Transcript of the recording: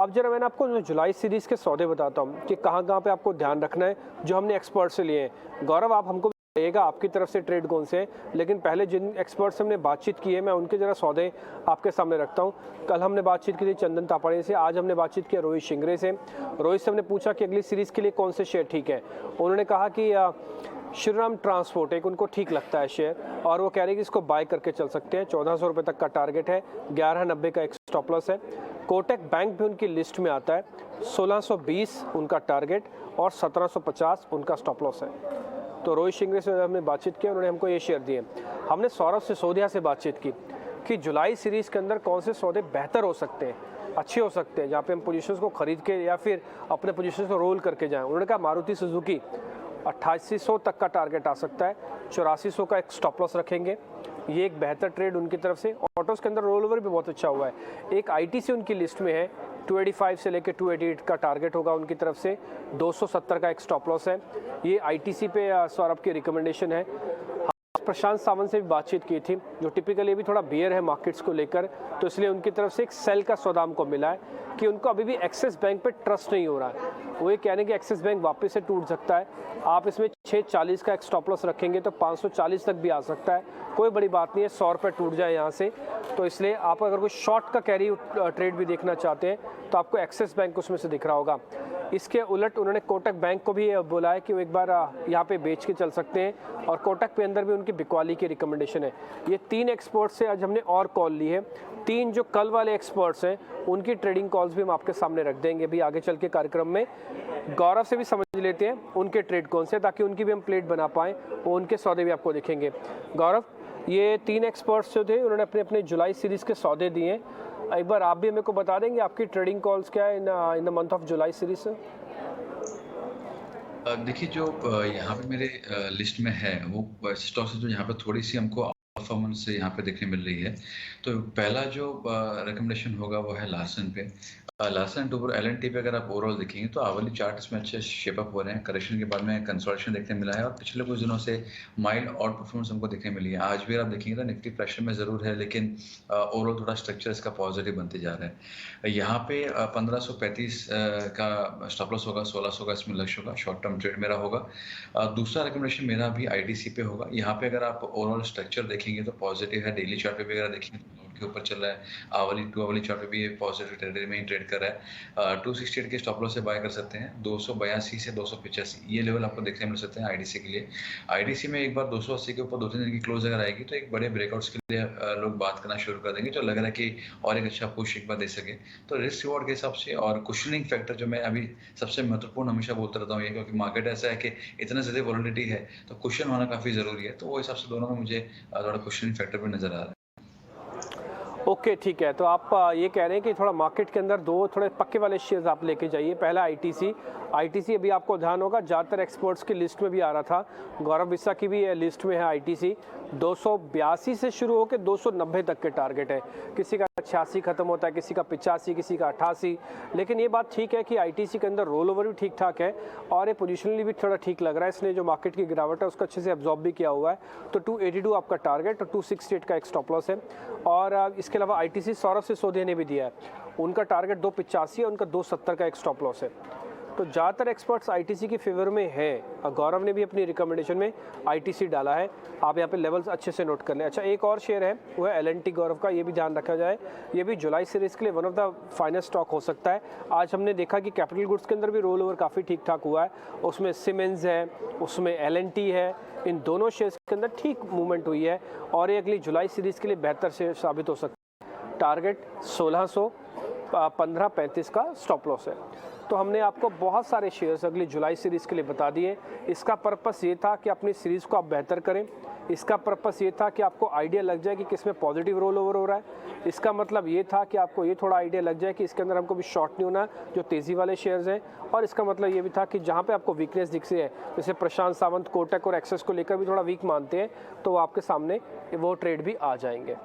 अब जरा मैंने आपको जो जुलाई सीरीज़ के सौदे बताता हूँ कि कहाँ-कहाँ पे आपको ध्यान रखना है, जो हमने एक्सपर्ट से लिए हैं। गौरव, आप हमको बताइएगा आपकी तरफ से ट्रेड कौन से हैं, लेकिन पहले जिन एक्सपर्ट से हमने बातचीत की है, मैं उनके ज़रा सौदे आपके सामने रखता हूँ। कल हमने बातचीत की थी चंदन तापाड़े से, आज हमने बातचीत की रोहित शिंगरे से। रोहित से हमने पूछा कि अगली सीरीज़ के लिए कौन से शेयर ठीक है। उन्होंने कहा कि श्रीराम ट्रांसपोर्ट एक उनको ठीक लगता है शेयर, और वो कह रहे हैं कि इसको बाय करके चल सकते हैं। 1400 रुपये तक का टारगेट है, 1190 का एक स्टॉप लॉस है। कोटक बैंक भी उनकी लिस्ट में आता है, 1620 उनका टारगेट और 1750 उनका स्टॉप लॉस है। तो रोहित शिंगरे से हमने बातचीत की, उन्होंने हमको ये शेयर दिए। हमने सौरभ सिसोदिया से बातचीत की कि जुलाई सीरीज़ के अंदर कौन से सौदे बेहतर हो सकते हैं, अच्छे हो सकते हैं, जहाँ पे हम पोजीशंस को खरीद के या फिर अपने पोजीशंस को रोल करके जाएं। उन्होंने कहा मारुति सुजुकी 8800 तक का टारगेट आ सकता है, 8400 का एक स्टॉप लॉस रखेंगे। ये एक बेहतर ट्रेड उनकी तरफ से। ऑटोज़ के अंदर रोल ओवर भी बहुत अच्छा हुआ है। एक आईटीसी उनकी लिस्ट में है, 285 से लेकर 288 का टारगेट होगा उनकी तरफ से, 270 का एक स्टॉप लॉस है। ये आईटीसी पे सौरभ की रिकमेंडेशन है। प्रशांत सावंत से भी बातचीत की थी, जो टिपिकली भी थोड़ा बियर है मार्केट्स को लेकर, तो इसलिए उनकी तरफ से एक सेल का सौदा हमको मिला है कि उनको अभी भी एक्सिस बैंक पे ट्रस्ट नहीं हो रहा है। वो ये कह रहे हैं कि एक्सिस बैंक वापस से टूट सकता है। आप इसमें 640 का एक स्टॉप लॉस रखेंगे तो 540 तक भी आ सकता है, कोई बड़ी बात नहीं है, 100 रुपये टूट जाए यहाँ से। तो इसलिए आप अगर कोई शॉर्ट का कैरी ट्रेड भी देखना चाहते हैं तो आपको एक्सिस बैंक उसमें से दिख रहा होगा। इसके उलट उन्होंने कोटक बैंक को भी बोला है कि वो एक बार यहाँ पे बेच के चल सकते हैं, और कोटक के अंदर भी उनकी बिकवाली की रिकमेंडेशन है। ये 3 एक्सपर्ट्स से आज हमने और कॉल ली है। 3 जो कल वाले एक्सपर्ट्स हैं उनकी ट्रेडिंग कॉल्स भी हम आपके सामने रख देंगे भी आगे चल के कार्यक्रम में। गौरव से भी समझ लेते हैं उनके ट्रेड कौन से, ताकि उनकी भी हम प्लेट बना पाएँ, वो उनके सौदे भी आपको दिखेंगे। गौरव, ये 3 एक्सपर्ट्स जो थे उन्होंने अपने अपने जुलाई सीरीज़ के सौदे दिए हैं। एक बार आप भी मेरे को बता देंगे आपकी ट्रेडिंग कॉल्स क्या है in the month of July series से। देखिए, जो यहाँ पे मेरे लिस्ट में है वो स्टॉक्स है जो यहाँ पे थोड़ी सी हमको परफॉर्मेंस से यहाँ पे देखने मिल रही है। तो पहला जो रिकमेंडेशन होगा वो है लार्सन पे। लार्सन टूबर एलएनटी पे अगर आप ओवरऑल देखेंगे तो आवली चार्ट इसमें अच्छे शेप अप हो रहे हैं। करेक्शन के बाद में कंसोलिडेशन देखने मिला है, और पिछले कुछ दिनों से माइल्ड आउट परफॉर्मेंस हमको देखने मिली है। आज भी अगर आप देखेंगे तो निफ्टी प्रेशर में ज़रूर है, लेकिन ओवरऑल थोड़ा स्ट्रक्चर इसका पॉजिटिव बनते जा रहा है। यहाँ पे 1535 का स्टॉप लॉस होगा, 1600 का इसमें लक्ष्य होगा, शॉर्ट टर्म ट्रेड मेरा होगा। दूसरा रिकमेंडेशन मेरा भी आईटीसी पे होगा। यहाँ पे अगर आप ओवरऑल स्ट्रक्चर देखेंगे तो पॉजिटिव है। डेली चार्ट पे भी अगर देखेंगे तो के ऊपर चल रहा है। आवली चार्ट पे भी पॉजिटिव टेरिटरी में ही ट्रेड कर रहा है। 268 के स्टॉप लॉस से बाय कर सकते हैं। 282 से 285 ये लेवल आपको देखने मिल सकते हैं आईडीसी के लिए। आईडीसी में एक बार 280 के ऊपर 2-3 दिन की क्लोज अगर आएगी तो एक बड़े ब्रेकआउट्स के लिए लोग बात करना शुरू कर देंगे, जो लग रहा है कि और एक अच्छा पुश एक बार दे सके। तो रिस्क रिवॉर्ड के हिसाब से और कुशनिंग फैक्टर जो मैं अभी सबसे महत्वपूर्ण हमेशा बोलता रहता हूँ, ये क्योंकि मार्केट ऐसा है कि इतना ज़्यादा वॉलेटिलिटी है तो कुशन होना काफ़ी ज़रूरी है। तो वो हिसाब से दोनों में मुझे थोड़ा कुशनिंग फैक्टर भी नज़र आ रहा है। ओके, ठीक है। तो आप ये कह रहे हैं कि थोड़ा मार्केट के अंदर 2 थोड़े पक्के वाले शेयर्स आप लेके जाइए। पहला आईटीसी अभी आपको ध्यान होगा ज़्यादातर एक्सपर्ट्स की लिस्ट में भी आ रहा था। गौरव बिस्सा की भी लिस्ट में है आईटीसी। 282 से शुरू होकर 290 तक के टारगेट है। किसी का 86 खत्म होता है, किसी का 85, किसी का 88। लेकिन ये बात ठीक है कि आईटीसी के अंदर रोल ओवर भी ठीक ठाक है, और ये पोजिशनली भी थोड़ा ठीक लग रहा है। इसने जो मार्केट की गिरावट है उसको अच्छे से एब्जॉर्ब भी किया हुआ है। तो 282 आपका टारगेट और 268 का एक स्टॉप लॉस है। और इसके अलावा आईटीसी सौरभ सिसोदिया ने भी दिया है, उनका टारगेट 285 है, उनका 270 का एक स्टॉप लॉस है। तो ज़्यादातर एक्सपर्ट्स आईटीसी की फेवर में है। गौरव ने भी अपनी रिकमेंडेशन में आईटीसी डाला है। आप यहाँ पे लेवल्स अच्छे से नोट कर लें। अच्छा, एक और शेयर है वो है एलएनटी गौरव का, ये भी ध्यान रखा जाए। ये भी जुलाई सीरीज़ के लिए one of the finest stock हो सकता है। आज हमने देखा कि कैपिटल गुड्स के अंदर भी रोल ओवर काफ़ी ठीक ठाक हुआ है। उसमें सीमेंस है, उसमें एलएनटी है, इन दोनों शेयर्स के अंदर ठीक मूवमेंट हुई है, और ये अगली जुलाई सीरीज़ के लिए बेहतर शेयर साबित हो सकता है। टारगेट 1600, 1535 का स्टॉप लॉस है। तो हमने आपको बहुत सारे शेयर्स अगली जुलाई सीरीज़ के लिए बता दिए। इसका पर्पस ये था कि अपनी सीरीज़ को आप बेहतर करें। इसका पर्पस ये था कि आपको आइडिया लग जाए कि किसमें पॉजिटिव रोल ओवर हो रहा है। इसका मतलब ये था कि आपको ये थोड़ा आइडिया लग जाए कि इसके अंदर हमको भी शॉर्ट नहीं होना, जो तेज़ी वाले शेयर्स हैं। और इसका मतलब ये भी था कि जहाँ पे आपको वीकनेस दिख रही है, जैसे प्रशांत सावंत कोटक और एक्सेस को लेकर भी थोड़ा वीक मानते हैं, तो वो आपके सामने वो ट्रेड भी आ जाएंगे।